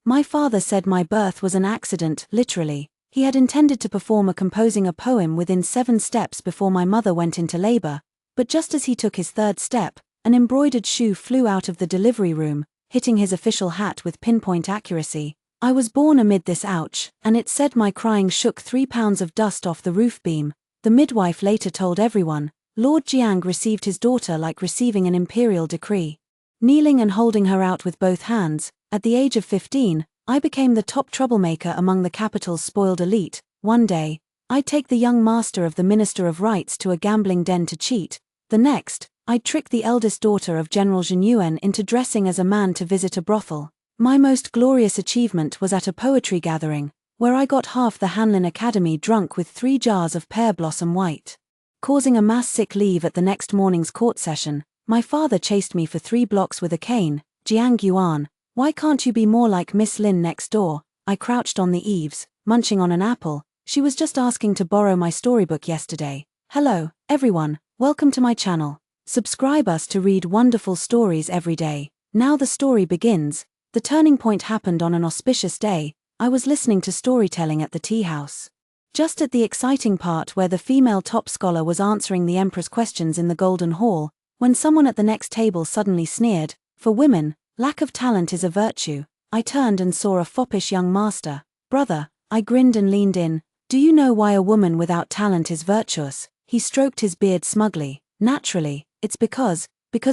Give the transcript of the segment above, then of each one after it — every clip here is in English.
My father said my birth was an accident, literally. He had intended to perform composing a poem within 7 steps before my mother went into labor, but just as he took his 3rd step, an embroidered shoe flew out of the delivery room, hitting his official hat with pinpoint accuracy. I was born amid this ouch, and it said my crying shook 3 pounds of dust off the roof beam. The midwife later told everyone, Lord Jiang received his daughter like receiving an imperial decree. Kneeling and holding her out with both hands, at the age of 15, I became the top troublemaker among the capital's spoiled elite. One day, I'd take the young master of the Minister of Rights to a gambling den to cheat. The next, I'd trick the eldest daughter of General Zhenyuan into dressing as a man to visit a brothel. My most glorious achievement was at a poetry gathering, where I got half the Hanlin Academy drunk with 3 jars of pear blossom white. Causing a mass sick leave at the next morning's court session, my father chased me for 3 blocks with a cane. Jiang Yuan, why can't you be more like Miss Lin next door? I crouched on the eaves, munching on an apple. She was just asking to borrow my storybook yesterday. Hello, everyone, welcome to my channel. Subscribe us to read wonderful stories every day. Now the story begins. The turning point happened on an auspicious day. I was listening to storytelling at the tea house. Just at the exciting part where the female top scholar was answering the emperor's questions in the Golden Hall, when someone at the next table suddenly sneered, "For women, lack of talent is a virtue." I turned and saw a foppish young master. "Brother," I grinned and leaned in, "do you know why a woman without talent is virtuous?" He stroked his beard smugly. "Naturally, it's because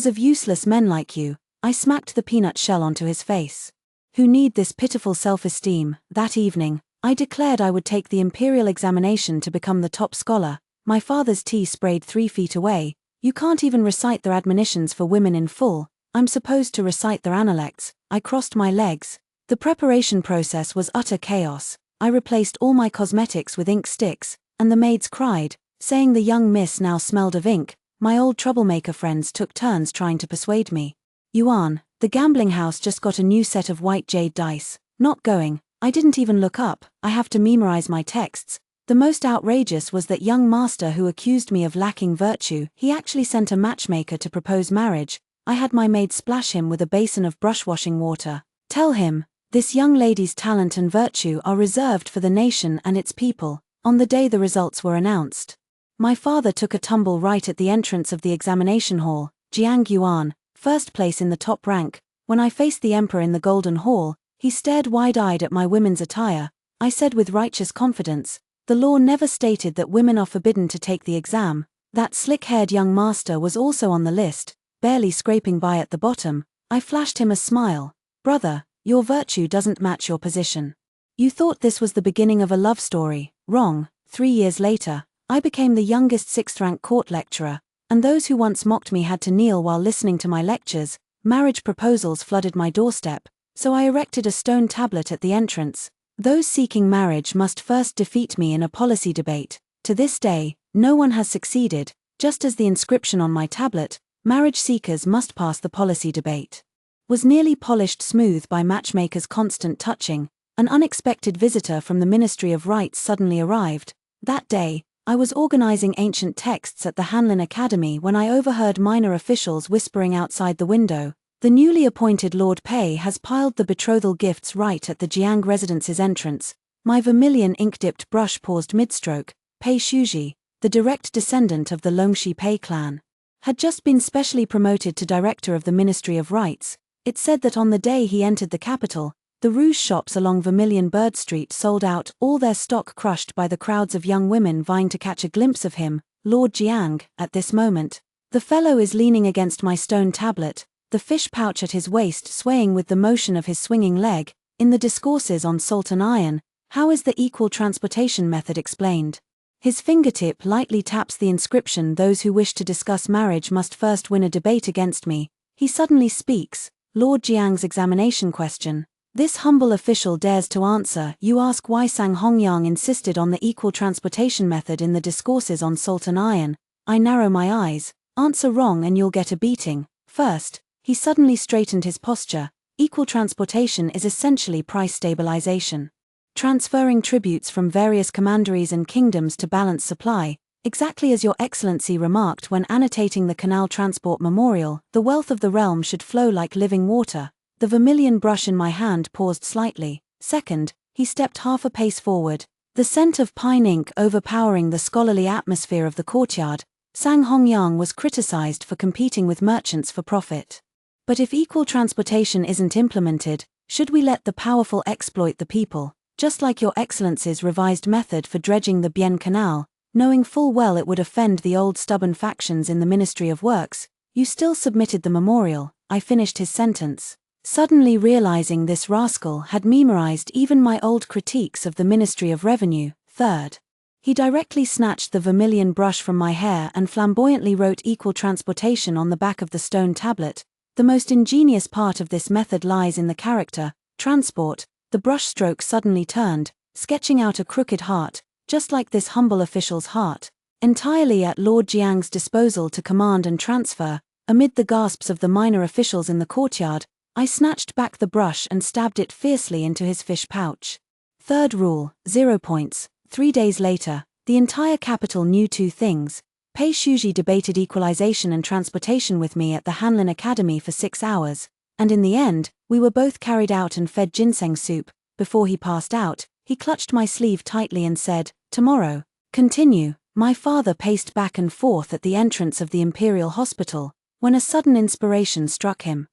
of useless men like you." I smacked the peanut shell onto his face. "Who need this pitiful self-esteem?" That evening, I declared I would take the imperial examination to become the top scholar. My father's tea sprayed 3 feet away. "You can't even recite their admonitions for women in full. I'm supposed to recite their analects." I crossed my legs. The preparation process was utter chaos. I replaced all my cosmetics with ink sticks, and the maids cried, saying the young miss now smelled of ink. My old troublemaker friends took turns trying to persuade me. "Yuan, the gambling house just got a new set of white jade dice." "Not going." I didn't even look up. I have to memorize my texts. The most outrageous was that young master who accused me of lacking virtue. He actually sent a matchmaker to propose marriage. I had my maid splash him with a basin of brush-washing water. "Tell him, this young lady's talent and virtue are reserved for the nation and its people." On the day the results were announced, my father took a tumble right at the entrance of the examination hall. Jiang Yuan, 1st place in the top rank. When I faced the emperor in the Golden Hall, he stared wide-eyed at my women's attire. I said with righteous confidence, "The law never stated that women are forbidden to take the exam." That slick-haired young master was also on the list, barely scraping by at the bottom. I flashed him a smile. "Brother, your virtue doesn't match your position. You thought this was the beginning of a love story. Wrong." 3 years later, I became the youngest 6th-rank court lecturer, and those who once mocked me had to kneel while listening to my lectures. Marriage proposals flooded my doorstep, so I erected a stone tablet at the entrance. "Those seeking marriage must first defeat me in a policy debate." To this day, no one has succeeded, just as the inscription on my tablet, "Marriage seekers must pass the policy debate," was nearly polished smooth by matchmakers' constant touching. An unexpected visitor from the Ministry of Rights suddenly arrived. That day, I was organizing ancient texts at the Hanlin Academy when I overheard minor officials whispering outside the window. "The newly appointed Lord Pei has piled the betrothal gifts right at the Jiang residence's entrance." My vermilion ink-dipped brush paused mid-stroke. Pei Shuji, the direct descendant of the Longxi Pei clan, had just been specially promoted to director of the Ministry of Rights. It said that on the day he entered the capital, the rouge shops along Vermilion Bird Street sold out, all their stock crushed by the crowds of young women vying to catch a glimpse of him, Lord Jiang. At this moment, the fellow is leaning against my stone tablet, the fish pouch at his waist swaying with the motion of his swinging leg. In the discourses on salt and iron, how is the equal transportation method explained? His fingertip lightly taps the inscription, "Those who wish to discuss marriage must first win a debate against me." He suddenly speaks, Lord Jiang's examination question. This humble official dares to answer. You ask why Sang Hongyang insisted on the equal transportation method in the discourses on salt and iron. I narrow my eyes. Answer wrong and you'll get a beating. First, he suddenly straightened his posture. Equal transportation is essentially price stabilization. Transferring tributes from various commanderies and kingdoms to balance supply, exactly as Your Excellency remarked when annotating the Canal Transport Memorial. The wealth of the realm should flow like living water. The vermilion brush in my hand paused slightly. Second, he stepped half a pace forward. The scent of pine ink overpowering the scholarly atmosphere of the courtyard, Sang Hongyang was criticized for competing with merchants for profit. But if equal transportation isn't implemented, should we let the powerful exploit the people, just like Your Excellency's revised method for dredging the Bienne Canal, knowing full well it would offend the old stubborn factions in the Ministry of Works, you still submitted the memorial. I finished his sentence, suddenly realizing this rascal had memorized even my old critiques of the Ministry of Revenue. Third, he directly snatched the vermilion brush from my hair and flamboyantly wrote equal transportation on the back of the stone tablet. The most ingenious part of this method lies in the character, transport. The brushstroke suddenly turned, sketching out a crooked heart, just like this humble official's heart, entirely at Lord Jiang's disposal to command and transfer. Amid the gasps of the minor officials in the courtyard, I snatched back the brush and stabbed it fiercely into his fish pouch. Third rule, 0 points. 3 days later, the entire capital knew two things. Pei Shuji debated equalization and transportation with me at the Hanlin Academy for 6 hours, and in the end, we were both carried out and fed ginseng soup. Before he passed out, he clutched my sleeve tightly and said, "Tomorrow, continue." My father paced back and forth at the entrance of the Imperial Hospital, when a sudden inspiration struck him.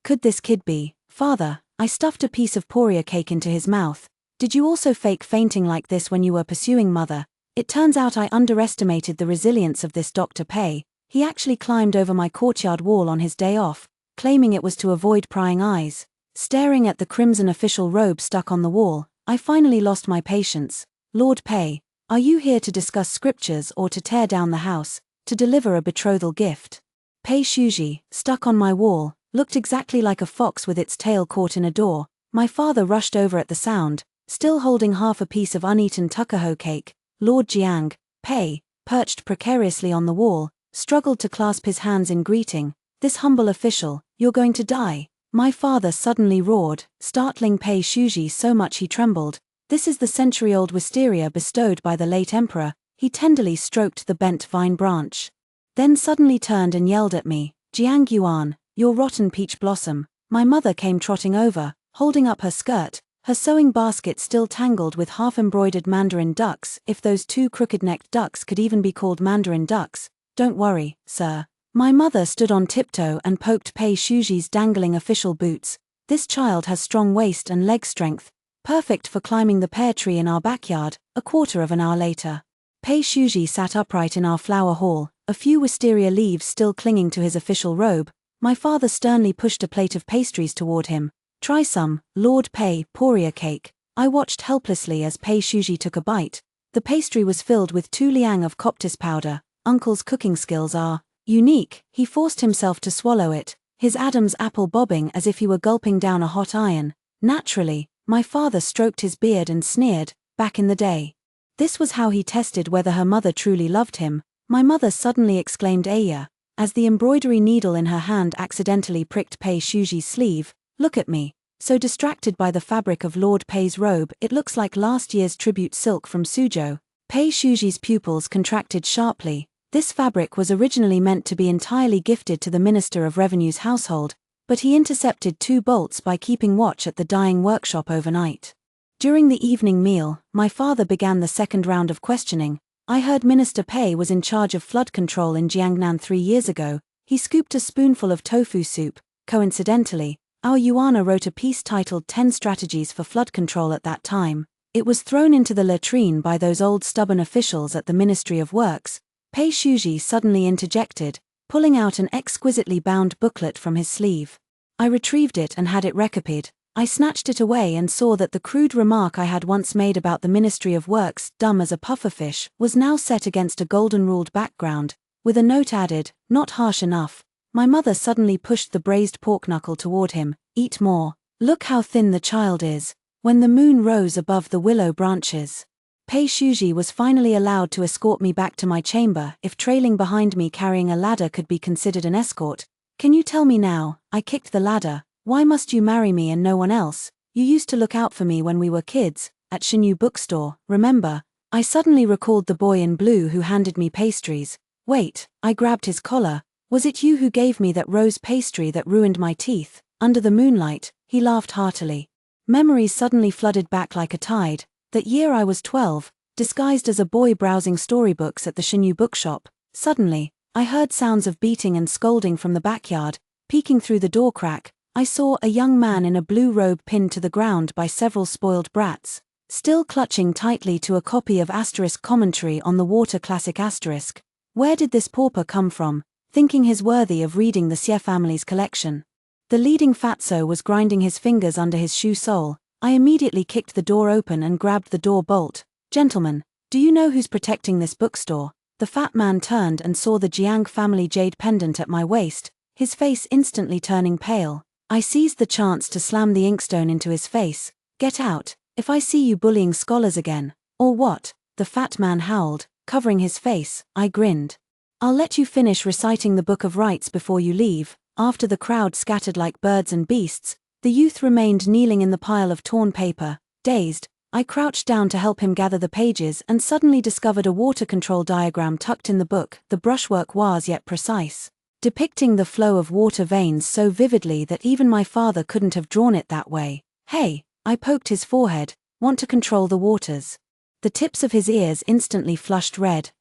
Could this kid be, "Father," I stuffed a piece of Poria cake into his mouth. "Did you also fake fainting like this when you were pursuing Mother?" It turns out I underestimated the resilience of this Dr. Pei. He actually climbed over my courtyard wall on his day off, claiming it was to avoid prying eyes. Staring at the crimson official robe stuck on the wall, I finally lost my patience. "Lord Pei, are you here to discuss scriptures or to tear down the house, to deliver a betrothal gift?" Pei Shuji, stuck on my wall, looked exactly like a fox with its tail caught in a door. My father rushed over at the sound, still holding half a piece of uneaten tuckahoe cake. Lord Jiang, Pei, perched precariously on the wall, struggled to clasp his hands in greeting. "This humble official, you're going to die," my father suddenly roared, startling Pei Shuji so much he trembled. "This is the century-old wisteria bestowed by the late emperor." He tenderly stroked the bent vine branch, then suddenly turned and yelled at me, "Jiang Yuan, you're rotten peach blossom." My mother came trotting over, holding up her skirt, her sewing basket still tangled with half-embroidered mandarin ducks, if those two crooked-necked ducks could even be called mandarin ducks. "Don't worry, sir." My mother stood on tiptoe and poked Pei Shuji's dangling official boots. "This child has strong waist and leg strength, perfect for climbing the pear tree in our backyard." A quarter of an hour later, Pei Shuji sat upright in our flower hall, a few wisteria leaves still clinging to his official robe. My father sternly pushed a plate of pastries toward him. "Try some, Lord Pei." Poria cake. I watched helplessly as Pei Shuji took a bite. The pastry was filled with 2 liang of coptis powder. Uncle's cooking skills are unique. He forced himself to swallow it, his Adam's apple bobbing as if he were gulping down a hot iron. Naturally, my father stroked his beard and sneered, "Back in the day, this was how he tested whether her mother truly loved him." My mother suddenly exclaimed "Aya," as the embroidery needle in her hand accidentally pricked Pei Shuji's sleeve. "Look at me, so distracted by the fabric of Lord Pei's robe it looks like last year's tribute silk from Suzhou." Pei Shuji's pupils contracted sharply. This fabric was originally meant to be entirely gifted to the Minister of Revenue's household, but he intercepted 2 bolts by keeping watch at the dyeing workshop overnight. During the evening meal, my father began the second round of questioning. "I heard Minister Pei was in charge of flood control in Jiangnan 3 years ago." He scooped a spoonful of tofu soup. "Coincidentally, our Yuana wrote a piece titled 10 Strategies for Flood Control at that time. It was thrown into the latrine by those old stubborn officials at the Ministry of Works." Pei Shuji suddenly interjected, pulling out an exquisitely bound booklet from his sleeve. I retrieved it and had it recopied. I snatched it away and saw that the crude remark I had once made about the Ministry of Works, dumb as a pufferfish, was now set against a golden-ruled background, with a note added, "Not harsh enough." My mother suddenly pushed the braised pork knuckle toward him. "Eat more. Look how thin the child is." When the moon rose above the willow branches, Pei Shuji was finally allowed to escort me back to my chamber. If trailing behind me carrying a ladder could be considered an escort, can you tell me now? I kicked the ladder. "Why must you marry me and no one else? You used to look out for me when we were kids, at Shinyu bookstore, remember?" I suddenly recalled the boy in blue who handed me pastries. "Wait," I grabbed his collar. "Was it you who gave me that rose pastry that ruined my teeth?" Under the moonlight, he laughed heartily. Memories suddenly flooded back like a tide. That year I was 12, disguised as a boy browsing storybooks at the Shinyu bookshop. Suddenly, I heard sounds of beating and scolding from the backyard. Peeking through the door crack, I saw a young man in a blue robe pinned to the ground by several spoiled brats, still clutching tightly to a copy of * commentary on the water classic *. Where did this pauper come from, thinking his worthy of reading the Xie family's collection? The leading fatso was grinding his fingers under his shoe sole. I immediately kicked the door open and grabbed the door bolt. Gentlemen, do you know who's protecting this bookstore? The fat man turned and saw the Jiang family jade pendant at my waist, his face instantly turning pale. I seized the chance to slam the inkstone into his face. Get out, if I see you bullying scholars again. Or what? The fat man howled, covering his face. I grinned. I'll let you finish reciting the Book of Rites before you leave. After the crowd scattered like birds and beasts, the youth remained kneeling in the pile of torn paper. Dazed, I crouched down to help him gather the pages and suddenly discovered a water control diagram tucked in the book. The brushwork was yet precise, depicting the flow of water veins so vividly that even my father couldn't have drawn it that way. Hey, I poked his forehead, want to control the waters. The tips of his ears instantly flushed red.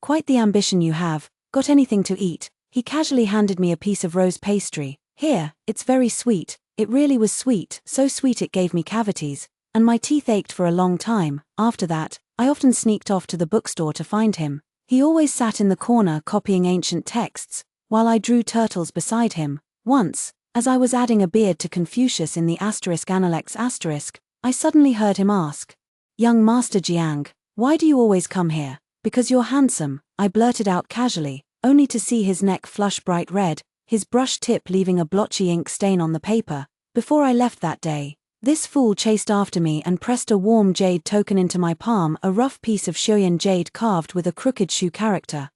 Quite the ambition you have. Got anything to eat? He casually handed me a piece of rose pastry. Here, it's very sweet. It really was sweet, so sweet it gave me cavities, and my teeth ached for a long time. After that, I often sneaked off to the bookstore to find him. He always sat in the corner copying ancient texts, while I drew turtles beside him. Once, as I was adding a beard to Confucius in the * Analects *, I suddenly heard him ask, "Young Master Jiang, why do you always come here?" "Because you're handsome," I blurted out casually, only to see his neck flush bright red, his brush tip leaving a blotchy ink stain on the paper. Before I left that day, this fool chased after me and pressed a warm jade token into my palm, a rough piece of Shoyan jade carved with a crooked shoe character.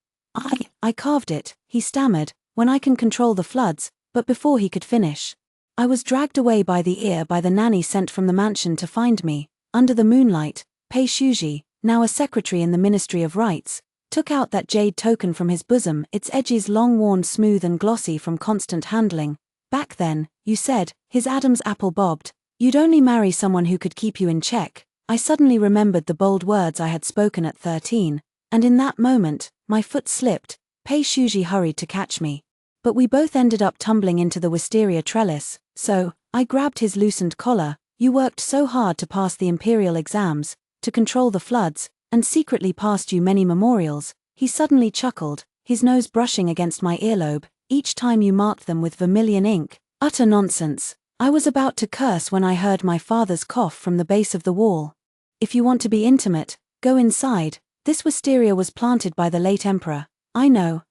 I carved it, he stammered, when I can control the floods, but before he could finish, I was dragged away by the ear by the nanny sent from the mansion to find me. Under the moonlight, Pei Shuji, now a secretary in the Ministry of Rites, took out that jade token from his bosom, its edges long worn smooth and glossy from constant handling. Back then, you said, his Adam's apple bobbed, you'd only marry someone who could keep you in check. I suddenly remembered the bold words I had spoken at 13, and in that moment, my foot slipped. Pei Shuji hurried to catch me. But we both ended up tumbling into the wisteria trellis, so, I grabbed his loosened collar. You worked so hard to pass the imperial exams, to control the floods, and secretly passed you many memorials. He suddenly chuckled, his nose brushing against my earlobe. Each time you marked them with vermilion ink. Utter nonsense. I was about to curse when I heard my father's cough from the base of the wall. If you want to be intimate, go inside. This wisteria was planted by the late emperor. I know.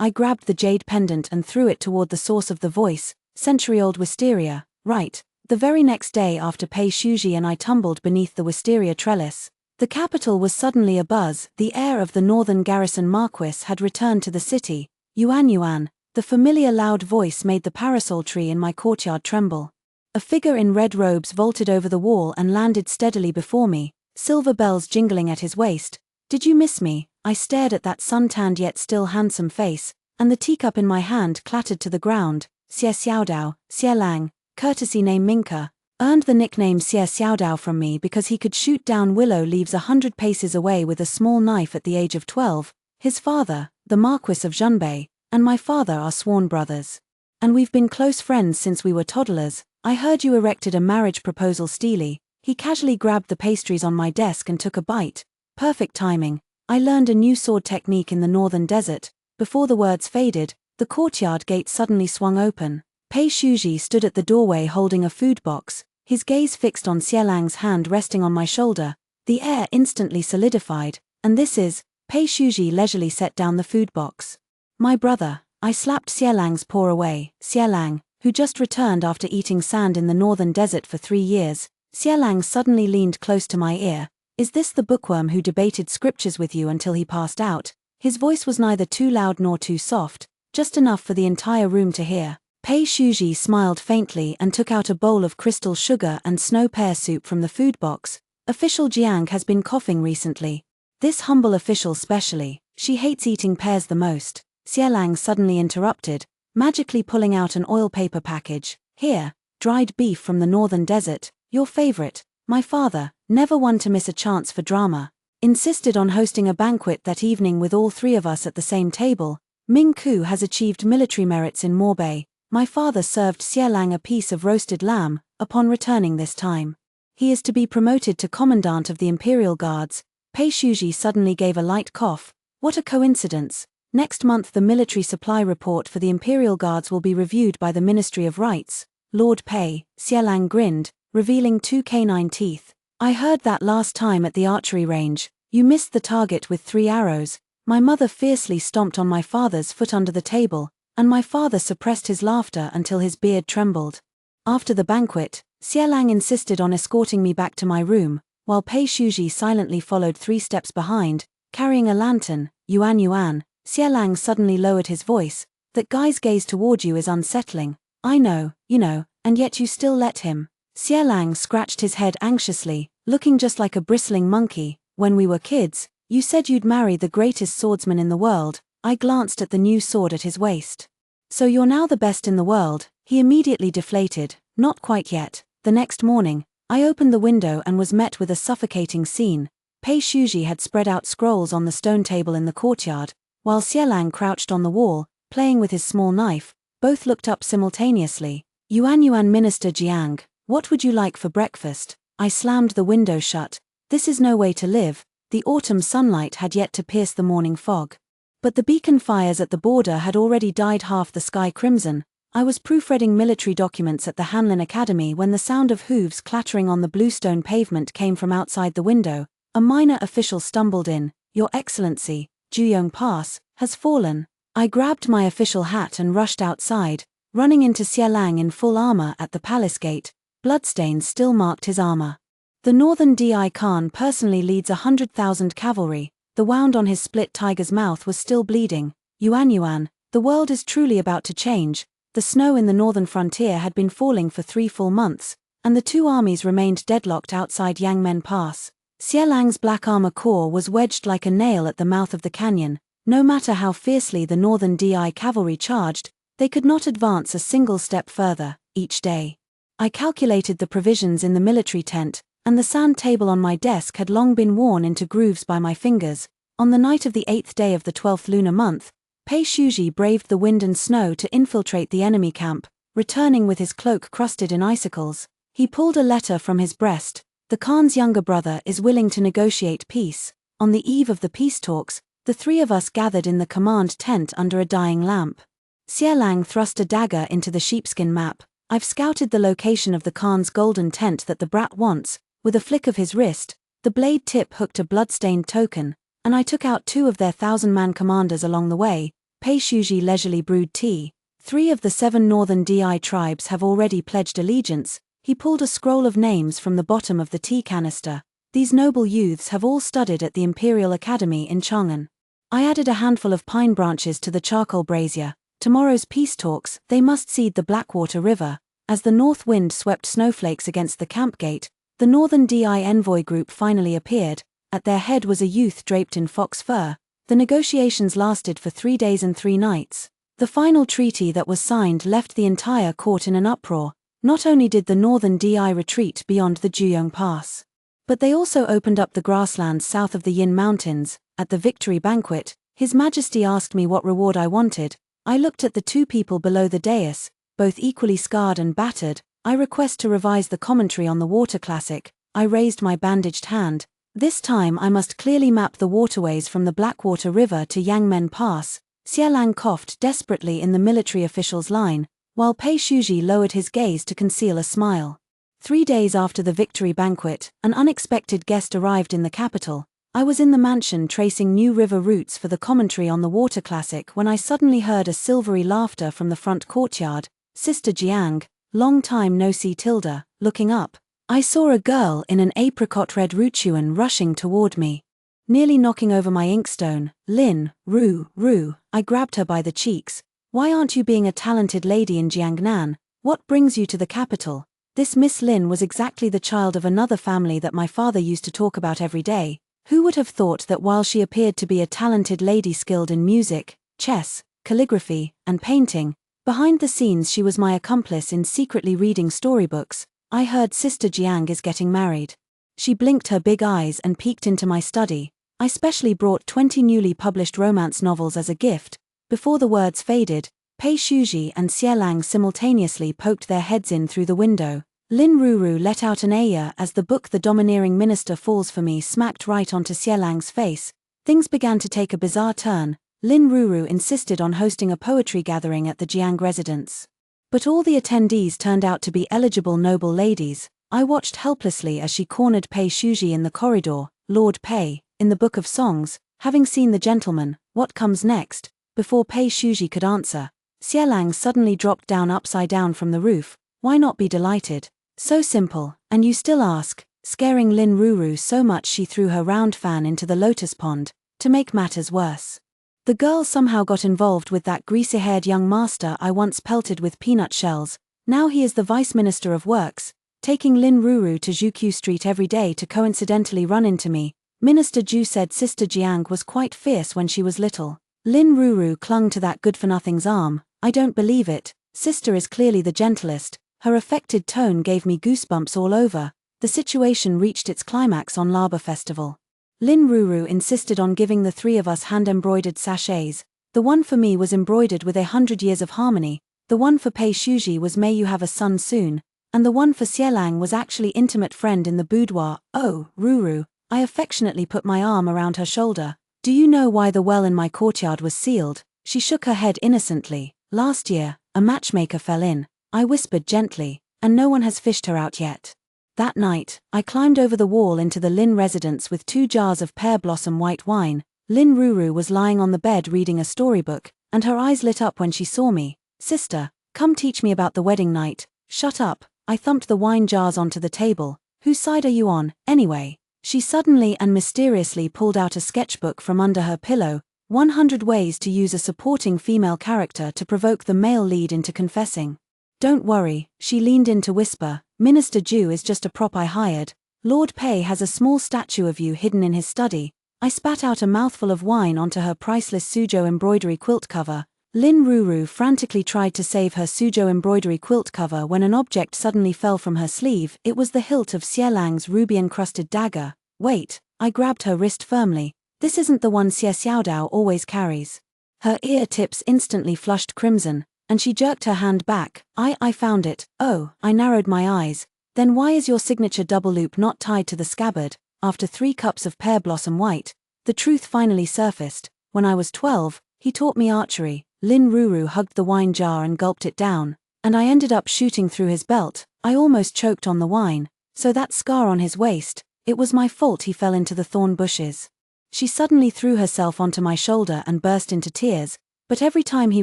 I grabbed the jade pendant and threw it toward the source of the voice. Century-old wisteria, right. The very next day after Pei Shuji and I tumbled beneath the wisteria trellis, the capital was suddenly abuzz. The heir of the northern garrison Marquis had returned to the city. Yuan, the familiar loud voice made the parasol tree in my courtyard tremble. A figure in red robes vaulted over the wall and landed steadily before me, silver bells jingling at his waist. Did you miss me? I stared at that suntanned yet still handsome face, and the teacup in my hand clattered to the ground. Xie Xiaodao, Xie Lang, courtesy name Minka, earned the nickname Xie Xiaodao from me because he could shoot down willow leaves 100 paces away with a small knife at the age of 12. His father, the Marquis of Zhunbei, and my father are sworn brothers. And we've been close friends since we were toddlers. I heard you erected a marriage proposal steely. He casually grabbed the pastries on my desk and took a bite. Perfect timing. I learned a new sword technique in the northern desert. Before the words faded, the courtyard gate suddenly swung open. Pei Shuji stood at the doorway holding a food box, his gaze fixed on Xie Lang's hand resting on my shoulder. The air instantly solidified. And this is, Pei Shuji leisurely set down the food box. My brother. I slapped Xie Lang's paw away. Xie Lang, who just returned after eating sand in the northern desert for 3 years. Xie Lang suddenly leaned close to my ear. Is this the bookworm who debated scriptures with you until he passed out? His voice was neither too loud nor too soft, just enough for the entire room to hear. Pei Shuji smiled faintly and took out a bowl of crystal sugar and snow pear soup from the food box. Official Jiang has been coughing recently. This humble official specially, she hates eating pears the most. Xie Lang suddenly interrupted, magically pulling out an oil paper package. Here, dried beef from the northern desert, your favorite. My father, never one to miss a chance for drama, insisted on hosting a banquet that evening with all three of us at the same table. Ming Ku has achieved military merits in Morbay. My father served Xie Lang a piece of roasted lamb, upon returning this time. He is to be promoted to commandant of the Imperial Guards. Pei Shuji suddenly gave a light cough. What a coincidence. Next month the military supply report for the Imperial Guards will be reviewed by the Ministry of Rights. Lord Pei, Xie Lang grinned, revealing 2 canine teeth. I heard that last time at the archery range. You missed the target with 3 arrows. My mother fiercely stomped on my father's foot under the table, and my father suppressed his laughter until his beard trembled. After the banquet, Xie Lang insisted on escorting me back to my room, while Pei Shuji silently followed 3 steps behind, carrying a lantern. Yuan Yuan, Xie Lang suddenly lowered his voice. That guy's gaze toward you is unsettling. I know, you know, and yet you still let him. Xie Lang scratched his head anxiously, looking just like a bristling monkey. When we were kids, you said you'd marry the greatest swordsman in the world. I glanced at the new sword at his waist. So you're now the best in the world. He immediately deflated. Not quite yet. The next morning, I opened the window and was met with a suffocating scene. Pei Shuji had spread out scrolls on the stone table in the courtyard, while Xie Lang crouched on the wall, playing with his small knife. Both looked up simultaneously. Yuan Yuan, Minister Jiang, what would you like for breakfast? I slammed the window shut. This is no way to live. The autumn sunlight had yet to pierce the morning fog. But the beacon fires at the border had already dyed half the sky crimson. I was proofreading military documents at the Hanlin Academy when the sound of hooves clattering on the bluestone pavement came from outside the window. A minor official stumbled in. Your Excellency, Juyong Pass, has fallen. I grabbed my official hat and rushed outside, running into Xie Lang in full armor at the palace gate. Bloodstains still marked his armor. The Northern Di Khan personally leads 100,000 cavalry. The wound on his split tiger's mouth was still bleeding. Yuan Yuan, the world is truly about to change. The snow in the northern frontier had been falling for 3 full months, and the 2 armies remained deadlocked outside Yangmen Pass. Xie Lang's black armor core was wedged like a nail at the mouth of the canyon. No matter how fiercely the Northern Di cavalry charged, they could not advance a single step further. Each day, I calculated the provisions in the military tent, and the sand table on my desk had long been worn into grooves by my fingers. On the night of the 8th day of the 12th lunar month, Pei Shuji braved the wind and snow to infiltrate the enemy camp, returning with his cloak crusted in icicles. He pulled a letter from his breast. The Khan's younger brother is willing to negotiate peace. On the eve of the peace talks, the 3 of us gathered in the command tent under a dying lamp. Xie Lang thrust a dagger into the sheepskin map. I've scouted the location of the Khan's golden tent that the brat wants. With a flick of his wrist, the blade tip hooked a blood-stained token, and I took out 2 of their 1,000-man commanders along the way. Pei Shuji leisurely brewed tea. 3 of the 7 northern Di tribes have already pledged allegiance. He pulled a scroll of names from the bottom of the tea canister. These noble youths have all studied at the Imperial Academy in Chang'an. I added a handful of pine branches to the charcoal brazier. Tomorrow's peace talks, they must seed the Blackwater River. As the north wind swept snowflakes against the camp gate, the Northern Di envoy group finally appeared. At their head was a youth draped in fox fur. The negotiations lasted for 3 days and 3 nights. The final treaty that was signed left the entire court in an uproar. Not only did the Northern Di retreat beyond the Juyong Pass, but they also opened up the grasslands south of the Yin Mountains. At the victory banquet, His Majesty asked me what reward I wanted. I looked at the 2 people below the dais, both equally scarred and battered. I request to revise the commentary on the water classic. I raised my bandaged hand. This time I must clearly map the waterways from the Blackwater River to Yangmen Pass. Xie Lang coughed desperately in the military official's line, while Pei Shuji lowered his gaze to conceal a smile. 3 days after the victory banquet, an unexpected guest arrived in the capital. I was in the mansion tracing new river routes for the commentary on the water classic when I suddenly heard a silvery laughter from the front courtyard. Sister Jiang, long time no see Tilda. Looking up, I saw a girl in an apricot-red ruchuan rushing toward me, nearly knocking over my inkstone. Lin, Ru. I grabbed her by the cheeks. Why aren't you being a talented lady in Jiangnan? What brings you to the capital? This Miss Lin was exactly the child of another family that my father used to talk about every day. Who would have thought that while she appeared to be a talented lady skilled in music, chess, calligraphy, and painting, Behind the scenes she was my accomplice in secretly reading storybooks. I heard Sister Jiang is getting married. She blinked her big eyes and peeked into my study. I specially brought 20 newly published romance novels as a gift. Before the words faded, Pei Shuji and Xie Lang simultaneously poked their heads in through the window. Lin Ruru let out an aya as the book The Domineering Minister Falls for Me smacked right onto Xie Lang's face. Things began to take a bizarre turn. Lin Ruru insisted on hosting a poetry gathering at the Jiang residence. But all the attendees turned out to be eligible noble ladies. I watched helplessly as she cornered Pei Shuji in the corridor. Lord Pei, in the Book of Songs, having seen the gentleman, what comes next? Before Pei Shuji could answer, Xie Lang suddenly dropped down upside down from the roof. Why not be delighted? So simple, and you still ask, scaring Lin Ruru so much she threw her round fan into the lotus pond. To make matters worse, the girl somehow got involved with that greasy-haired young master I once pelted with peanut shells. Now he is the Vice Minister of Works, taking Lin Ruru to Zhuqiu Street every day to coincidentally run into me. Minister Zhu said Sister Jiang was quite fierce when she was little. Lin Ruru clung to that good-for-nothing's arm. I don't believe it. Sister is clearly the gentlest. Her affected tone gave me goosebumps all over. The situation reached its climax on Laba Festival. Lin Ruru insisted on giving the three of us hand-embroidered sachets. The one for me was embroidered with 100 years of harmony, the one for Pei Shuji was may you have a son soon, and the one for Xie Lang was actually intimate friend in the boudoir. Oh, Ruru, I affectionately put my arm around her shoulder. Do you know why the well in my courtyard was sealed? She shook her head innocently. Last year, a matchmaker fell in. I whispered gently, and no one has fished her out yet. That night, I climbed over the wall into the Lin residence with 2 jars of pear blossom white wine. Lin Ruru was lying on the bed reading a storybook, and her eyes lit up when she saw me. Sister, come teach me about the wedding night. Shut up. I thumped the wine jars onto the table. Whose side are you on, anyway? She suddenly and mysteriously pulled out a sketchbook from under her pillow. 100 ways to use a supporting female character to provoke the male lead into confessing. Don't worry, she leaned in to whisper, Minister Zhu is just a prop I hired. Lord Pei has a small statue of you hidden in his study. I spat out a mouthful of wine onto her priceless Suzhou embroidery quilt cover. Lin Ruru frantically tried to save her Suzhou embroidery quilt cover when an object suddenly fell from her sleeve. It was the hilt of Xie Lang's ruby-encrusted dagger. Wait, I grabbed her wrist firmly. This isn't the one Xie Xiaodao always carries. Her ear tips instantly flushed crimson, and she jerked her hand back. I found it. Oh, I narrowed my eyes. Then why is your signature double loop not tied to the scabbard? After 3 cups of pear blossom white, the truth finally surfaced. When I was 12, he taught me archery. Lin Ruru hugged the wine jar and gulped it down, and I ended up shooting through his belt. I almost choked on the wine. So that scar on his waist, it was my fault he fell into the thorn bushes. She suddenly threw herself onto my shoulder and burst into tears. But every time he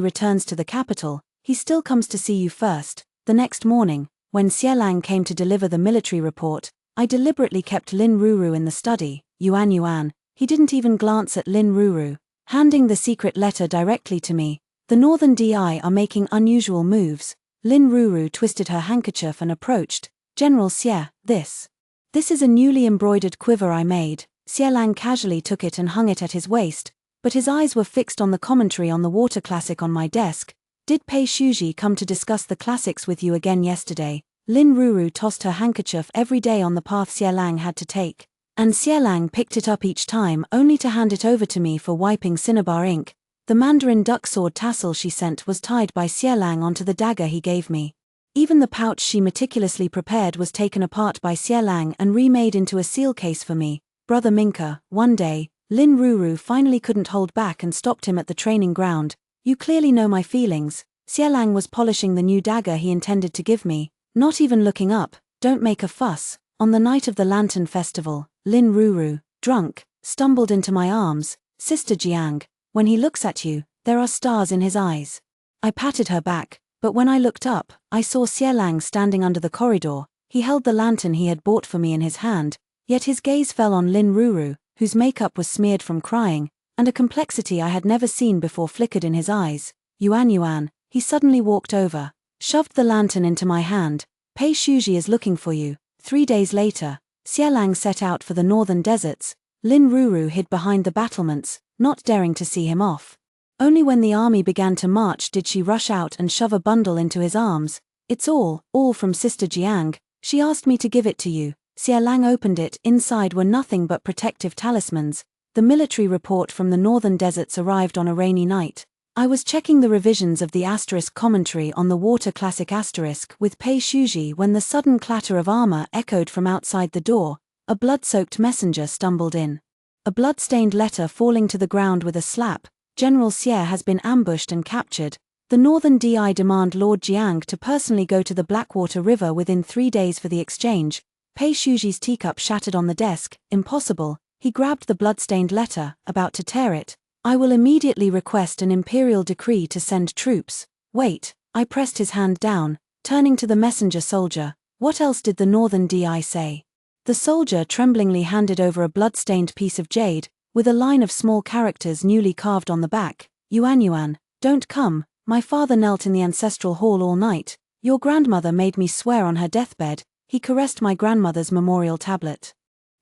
returns to the capital, he still comes to see you first. The next morning, when Xie Lang came to deliver the military report, I deliberately kept Lin Ruru in the study. Yuan, he didn't even glance at Lin Ruru, handing the secret letter directly to me. The Northern DI are making unusual moves. Lin Ruru twisted her handkerchief and approached. General Xie, this is a newly embroidered quiver I made. Xie Lang casually took it and hung it at his waist, but his eyes were fixed on the commentary on the water classic on my desk. Did Pei Shuji come to discuss the classics with you again yesterday? Lin Ruru tossed her handkerchief every day on the path Xie Lang had to take, and Xie Lang picked it up each time only to hand it over to me for wiping cinnabar ink. The Mandarin duck sword tassel she sent was tied by Xie Lang onto the dagger he gave me. Even the pouch she meticulously prepared was taken apart by Xie Lang and remade into a seal case for me. Brother Minka, one day, Lin Ruru finally couldn't hold back and stopped him at the training ground. You clearly know my feelings. Xie Lang was polishing the new dagger he intended to give me, not even looking up. Don't make a fuss. On the night of the Lantern Festival, Lin Ruru, drunk, stumbled into my arms. Sister Jiang, when he looks at you, there are stars in his eyes. I patted her back, but when I looked up, I saw Xie Lang standing under the corridor. He held the lantern he had bought for me in his hand, yet his gaze fell on Lin Ruru, whose makeup was smeared from crying, and a complexity I had never seen before flickered in his eyes. Yuan, he suddenly walked over, shoved the lantern into my hand. Pei Shuji is looking for you. 3 days later, Xie Lang set out for the northern deserts. Lin Ruru hid behind the battlements, not daring to see him off. Only when the army began to march did she rush out and shove a bundle into his arms. "It's all from Sister Jiang. She asked me to give it to you." Xie Lang opened it. Inside were nothing but protective talismans. The military report from the northern deserts arrived on a rainy night. I was checking the revisions of the asterisk commentary on the water classic asterisk with Pei Shuji when the sudden clatter of armor echoed from outside the door. A blood-soaked messenger stumbled in. A blood-stained letter falling to the ground with a slap. "General Xie has been ambushed and captured. The Northern DI demand Lord Jiang to personally go to the Blackwater River within 3 days for the exchange." Pei Shuji's teacup shattered on the desk. "Impossible." He grabbed the blood-stained letter, about to tear it. "I will immediately request an imperial decree to send troops." "Wait." I pressed his hand down, turning to the messenger soldier. "What else did the Northern DI say?" The soldier tremblingly handed over a blood-stained piece of jade, with a line of small characters newly carved on the back. Yuan, don't come. My father knelt in the ancestral hall all night. Your grandmother made me swear on her deathbed." He caressed my grandmother's memorial tablet.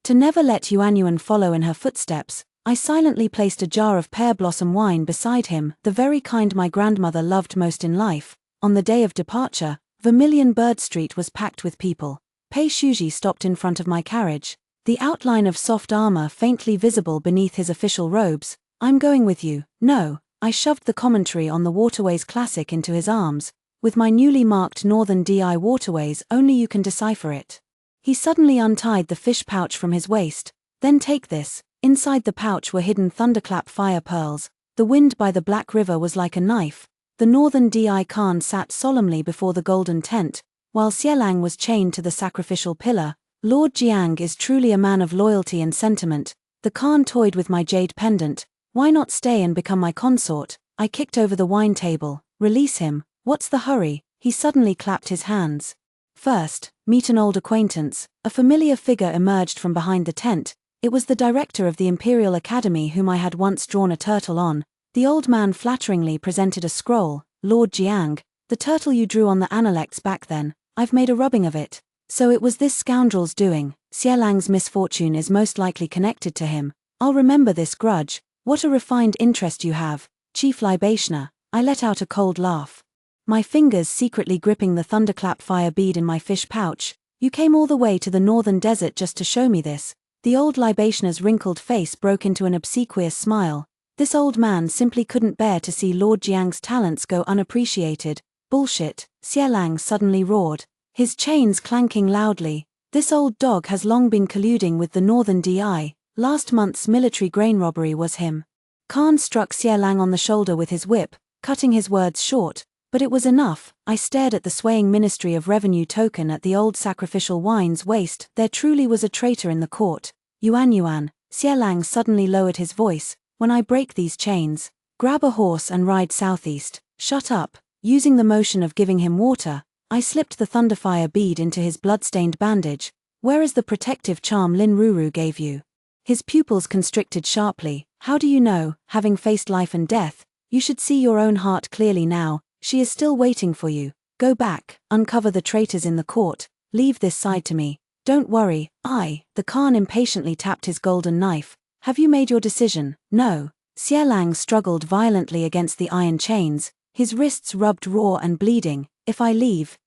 To never let Yuan follow in her footsteps, I silently placed a jar of pear blossom wine beside him, the very kind my grandmother loved most in life. On the day of departure, Vermilion Bird Street was packed with people. Pei Shuji stopped in front of my carriage, the outline of soft armor faintly visible beneath his official robes. "I'm going with you." "No." I shoved the commentary on the Waterways Classic into his arms. "With my newly marked Northern DI Waterways, only you can decipher it." He suddenly untied the fish pouch from his waist. "Then take this." Inside the pouch were hidden thunderclap fire pearls. The wind by the Black River was like a knife. The Northern DI Khan sat solemnly before the golden tent, while Xie Lang was chained to the sacrificial pillar. "Lord Jiang is truly a man of loyalty and sentiment." The Khan toyed with my jade pendant. "Why not stay and become my consort?" I kicked over the wine table. "Release him." "What's the hurry?" He suddenly clapped his hands. "First, meet an old acquaintance." A familiar figure emerged from behind the tent. It was the director of the Imperial Academy whom I had once drawn a turtle on. The old man flatteringly presented a scroll. "Lord Jiang, the turtle you drew on the Analects back then, I've made a rubbing of it." So it was this scoundrel's doing. Xie Lang's misfortune is most likely connected to him. I'll remember this grudge. What a refined interest you have, Chief Libationer. I let out a cold laugh, my fingers secretly gripping the thunderclap fire bead in my fish pouch. "You came all the way to the northern desert just to show me this." The old Libationer's wrinkled face broke into an obsequious smile. This old man simply couldn't bear to see Lord Jiang's talents go unappreciated. "Bullshit," Xie Lang suddenly roared, his chains clanking loudly. "This old dog has long been colluding with the Northern DI. Last month's military grain robbery was him." Khan struck Xie Lang on the shoulder with his whip, cutting his words short. But it was enough. I stared at the swaying Ministry of Revenue token at the old sacrificial wine's waist. There truly was a traitor in the court. Yuan, Xie Lang suddenly lowered his voice. "When I break these chains, grab a horse and ride southeast." "Shut up." Using the motion of giving him water, I slipped the thunderfire bead into his blood-stained bandage. "Where is the protective charm Lin Ruru gave you?" His pupils constricted sharply. "How do you know, having faced life and death? You should see your own heart clearly now. She is still waiting for you. Go back, uncover the traitors in the court, leave this side to me." "Don't worry, the Khan impatiently tapped his golden knife. "Have you made your decision?" "No." Xie Lang struggled violently against the iron chains, his wrists rubbed raw and bleeding. "If I leave,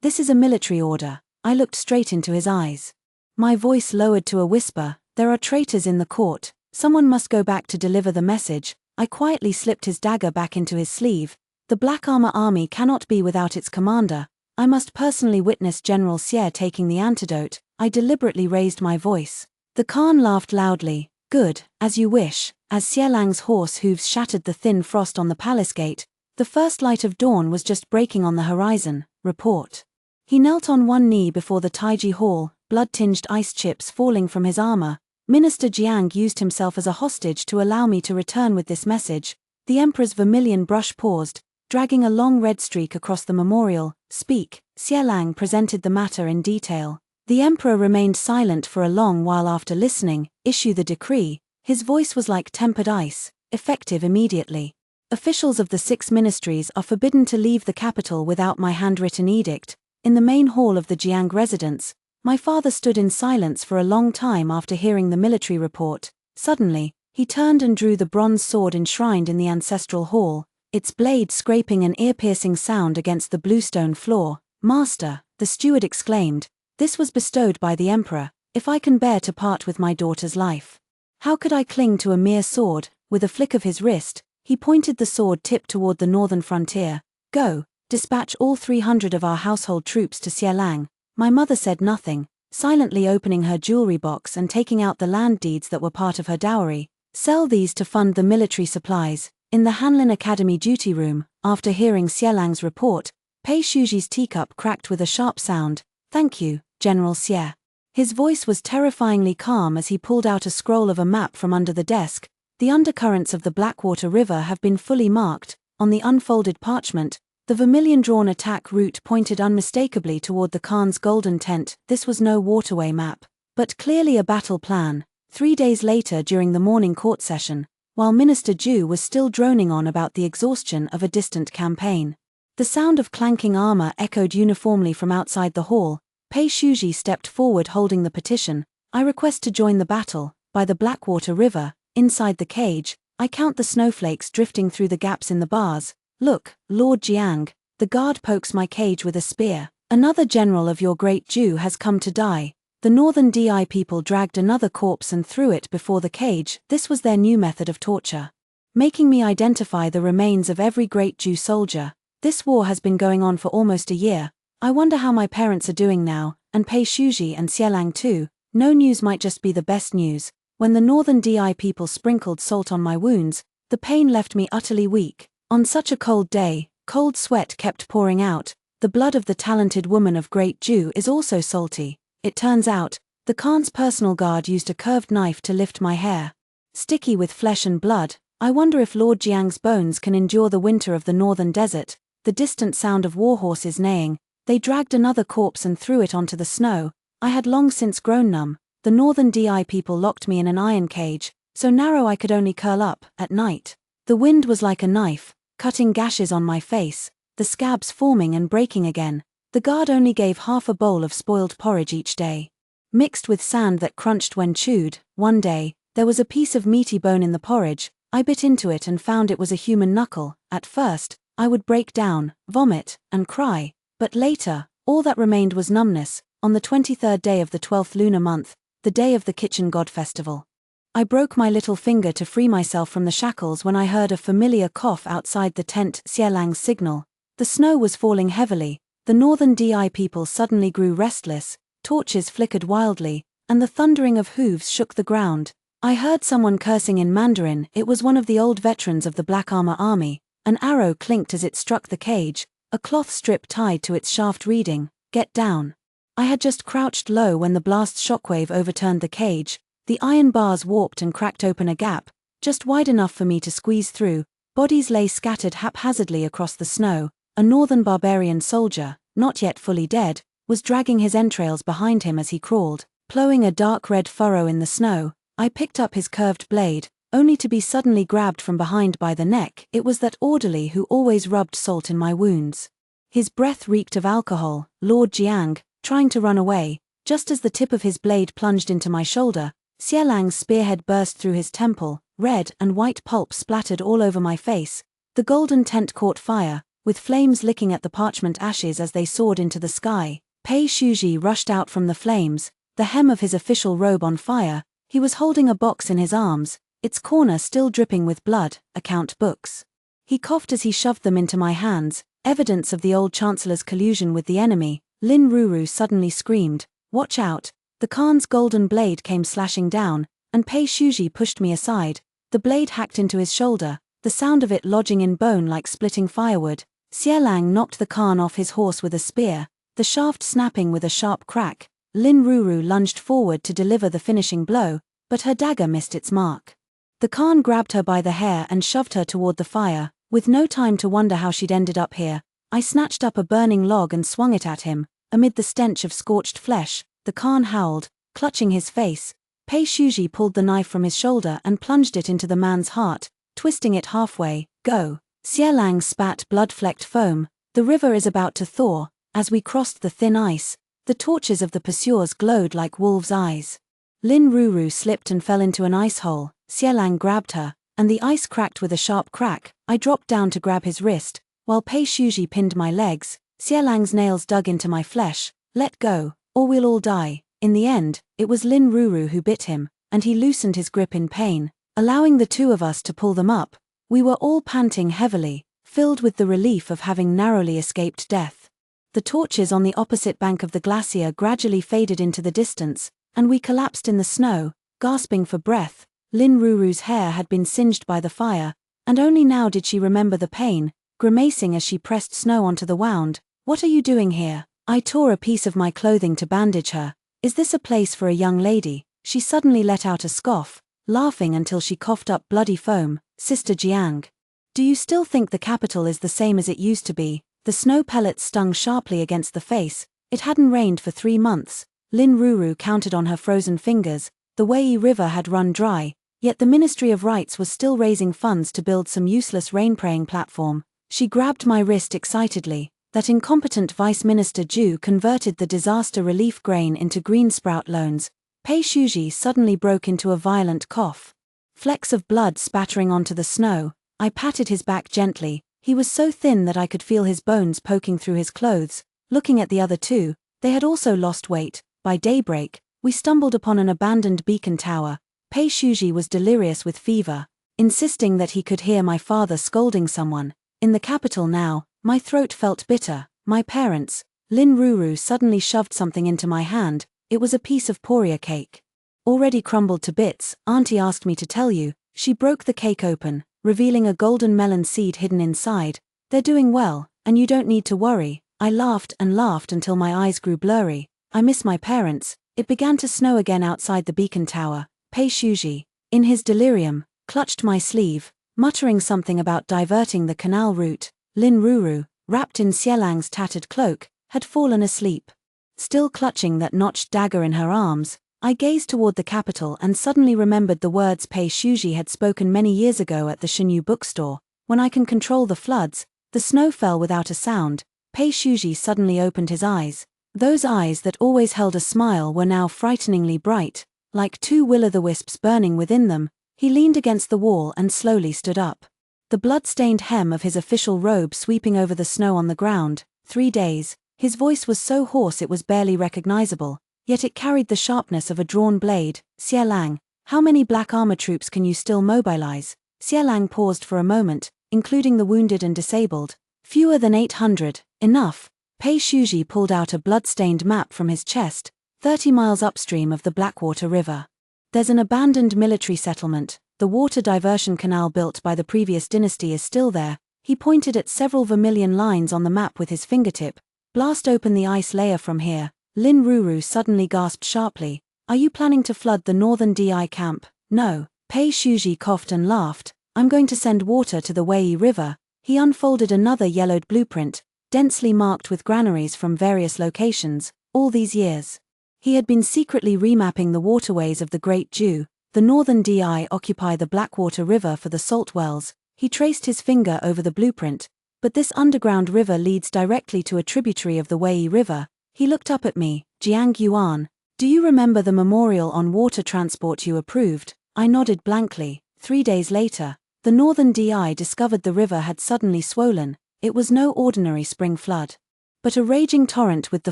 this is a military order." I looked straight into his eyes. My voice lowered to a whisper. "There are traitors in the court. Someone must go back to deliver the message." I quietly slipped his dagger back into his sleeve. "The Black Armor Army cannot be without its commander. I must personally witness General Xie taking the antidote." I deliberately raised my voice. The Khan laughed loudly. "Good, as you wish." As Xie Lang's horse hooves shattered the thin frost on the palace gate, the first light of dawn was just breaking on the horizon. "Report." He knelt on one knee before the Taiji Hall, blood-tinged ice chips falling from his armor. "Minister Jiang used himself as a hostage to allow me to return with this message." The Emperor's vermilion brush paused, dragging a long red streak across the memorial. "Speak." Xie Lang presented the matter in detail. The Emperor remained silent for a long while after listening. "Issue the decree." His voice was like tempered ice, effective immediately. "Officials of the 6 ministries are forbidden to leave the capital without my handwritten edict." In the main hall of the Jiang residence, my father stood in silence for a long time after hearing the military report. Suddenly, He turned and drew the bronze sword enshrined in the ancestral hall, its blade scraping an ear-piercing sound against the bluestone floor. "Master," the steward exclaimed, "this was bestowed by the emperor, if I can bear to part with my daughter's life." How could I cling to a mere sword? With a flick of his wrist, he pointed the sword tip toward the northern frontier. "Go, dispatch all 300 of our household troops to Xielang." My mother said nothing, silently opening her jewelry box and taking out the land deeds that were part of her dowry. "Sell these to fund the military supplies." In the Hanlin Academy duty room, after hearing Xielang's report, Pei Shuji's teacup cracked with a sharp sound. "Thank you, General Xie." His voice was terrifyingly calm as he pulled out a scroll of a map from under the desk. "The undercurrents of the Blackwater River have been fully marked." On the unfolded parchment, the vermilion-drawn attack route pointed unmistakably toward the Khan's golden tent. This was no waterway map, but clearly a battle plan. 3 days later, during the morning court session, while Minister Ju was still droning on about the exhaustion of a distant campaign, the sound of clanking armor echoed uniformly from outside the hall. Pei Shuji stepped forward holding the petition. "I request to join the battle, by the Blackwater River." Inside the cage, I count the snowflakes drifting through the gaps in the bars. "Look, Lord Jiang." The guard pokes my cage with a spear. "Another general of your great Ju has come to die." The Northern DI people dragged another corpse and threw it before the cage. This was their new method of torture, making me identify the remains of every great Ju soldier. This war has been going on for almost a year. I wonder how my parents are doing now, and Pei Shuji and Xielang too. No news might just be the best news. When the Northern DI people sprinkled salt on my wounds, the pain left me utterly weak. On such a cold day, cold sweat kept pouring out. The blood of the talented woman of Great Ju is also salty. It turns out, the Khan's personal guard used a curved knife to lift my hair. Sticky with flesh and blood, I wonder if Lord Jiang's bones can endure the winter of the northern desert. The distant sound of war horses neighing. They dragged another corpse and threw it onto the snow. I had long since grown numb. The Northern DI people locked me in an iron cage, so narrow I could only curl up at night. The wind was like a knife, cutting gashes on my face, the scabs forming and breaking again. The guard only gave half a bowl of spoiled porridge each day, mixed with sand that crunched when chewed. One day, there was a piece of meaty bone in the porridge. I bit into it and found it was a human knuckle. At first, I would break down, vomit, and cry. But later, all that remained was numbness. On the 23rd day of the 12th lunar month, the day of the Kitchen God Festival, I broke my little finger to free myself from the shackles when I heard a familiar cough outside the tent. Xielang's signal. The snow was falling heavily. The Northern DI people suddenly grew restless, torches flickered wildly, and the thundering of hooves shook the ground. I heard someone cursing in Mandarin. It was one of the old veterans of the Black Armor Army. An arrow clinked as it struck the cage, a cloth strip tied to its shaft reading, "Get down." I had just crouched low when the blast's shockwave overturned the cage. The iron bars warped and cracked open a gap, just wide enough for me to squeeze through. Bodies lay scattered haphazardly across the snow. A northern barbarian soldier, not yet fully dead, was dragging his entrails behind him as he crawled, plowing a dark red furrow in the snow. I picked up his curved blade, only to be suddenly grabbed from behind by the neck. It was that orderly who always rubbed salt in my wounds. His breath reeked of alcohol. Lord Jiang, trying to run away, just as the tip of his blade plunged into my shoulder, Xielang's spearhead burst through his temple. Red and white pulp splattered all over my face. The golden tent caught fire, with flames licking at the parchment ashes as they soared into the sky. Pei Shuji rushed out from the flames, the hem of his official robe on fire. He was holding a box in his arms, its corner still dripping with blood, account books. He coughed as he shoved them into my hands, evidence of the old chancellor's collusion with the enemy. Lin Ruru suddenly screamed, "Watch out!" The Khan's golden blade came slashing down, and Pei Shuji pushed me aside. The blade hacked into his shoulder, the sound of it lodging in bone like splitting firewood. Xielang knocked the Khan off his horse with a spear, the shaft snapping with a sharp crack. Lin Ruru lunged forward to deliver the finishing blow, but her dagger missed its mark. The Khan grabbed her by the hair and shoved her toward the fire. With no time to wonder how she'd ended up here, I snatched up a burning log and swung it at him. Amid the stench of scorched flesh, the Khan howled, clutching his face. Pei Shuji pulled the knife from his shoulder and plunged it into the man's heart, twisting it halfway. "Go." Xielang spat blood-flecked foam. "The river is about to thaw." As we crossed the thin ice, the torches of the pursuers glowed like wolves' eyes. Lin Ruru slipped and fell into an ice hole. Xielang grabbed her, and the ice cracked with a sharp crack. I dropped down to grab his wrist, while Pei Shuji pinned my legs. Xielang's nails dug into my flesh. Let go, or we'll all die. In the end, it was Lin Ruru who bit him, and he loosened his grip in pain, allowing the two of us to pull them up. We were all panting heavily, filled with the relief of having narrowly escaped death. The torches on the opposite bank of the glacier gradually faded into the distance, and we collapsed in the snow, gasping for breath. Lin Ruru's hair had been singed by the fire, and only now did she remember the pain, grimacing as she pressed snow onto the wound. What are you doing here? I tore a piece of my clothing to bandage her. Is this a place for a young lady? She suddenly let out a scoff, laughing until she coughed up bloody foam. Sister Jiang. Do you still think the capital is the same as it used to be? The snow pellets stung sharply against the face. It hadn't rained for 3 months. Lin Ruru counted on her frozen fingers. The Wei River had run dry, yet the Ministry of Rights was still raising funds to build some useless rain-praying platform. She grabbed my wrist excitedly. That incompetent Vice Minister Zhu converted the disaster relief grain into green sprout loans. Pei Shuji suddenly broke into a violent cough. Flecks of blood spattering onto the snow. I patted his back gently. He was so thin that I could feel his bones poking through his clothes. Looking at the other two, they had also lost weight. By daybreak, we stumbled upon an abandoned beacon tower. Pei Shuji was delirious with fever, insisting that he could hear my father scolding someone. In the capital now, my throat felt bitter. My parents. Lin Ruru suddenly shoved something into my hand. It was a piece of poria cake. Already crumbled to bits. Auntie asked me to tell you. She broke the cake open, revealing a golden melon seed hidden inside. They're doing well, and you don't need to worry. I laughed and laughed until my eyes grew blurry. I miss my parents. It began to snow again outside the beacon tower. Pei Shuji, in his delirium, clutched my sleeve, muttering something about diverting the canal route. Lin Ruru, wrapped in Xielang's tattered cloak, had fallen asleep. Still clutching that notched dagger in her arms, I gazed toward the capital and suddenly remembered the words Pei Shuji had spoken many years ago at the Shinyu bookstore. When I can control the floods, the snow fell without a sound. Pei Shuji suddenly opened his eyes. Those eyes that always held a smile were now frighteningly bright, like 2 will-o'-the-wisps burning within them. He leaned against the wall and slowly stood up. The blood-stained hem of his official robe sweeping over the snow on the ground. 3 days. His voice was so hoarse it was barely recognizable, yet it carried the sharpness of a drawn blade. Xielang, how many black armor troops can you still mobilize? Xielang paused for a moment, including the wounded and disabled. Fewer than 800. Enough. Pei Shuji pulled out a blood-stained map from his chest. 30 miles upstream of the Blackwater River. There's an abandoned military settlement. The water diversion canal built by the previous dynasty is still there. He pointed at several vermilion lines on the map with his fingertip. Blast open the ice layer from here. Lin Ruru suddenly gasped sharply. Are you planning to flood the northern DI camp? No. Pei Shuji coughed and laughed. I'm going to send water to the Wei River. He unfolded another yellowed blueprint, densely marked with granaries from various locations. All these years, he had been secretly remapping the waterways of the Great Jew. The northern DI occupy the Blackwater River for the salt wells. He traced his finger over the blueprint. But this underground river leads directly to a tributary of the Wei River. He looked up at me. Jiang Yuan, do you remember the memorial on water transport you approved? I nodded blankly. 3 days later, the northern DI discovered the river had suddenly swollen. It was no ordinary spring flood, but a raging torrent with the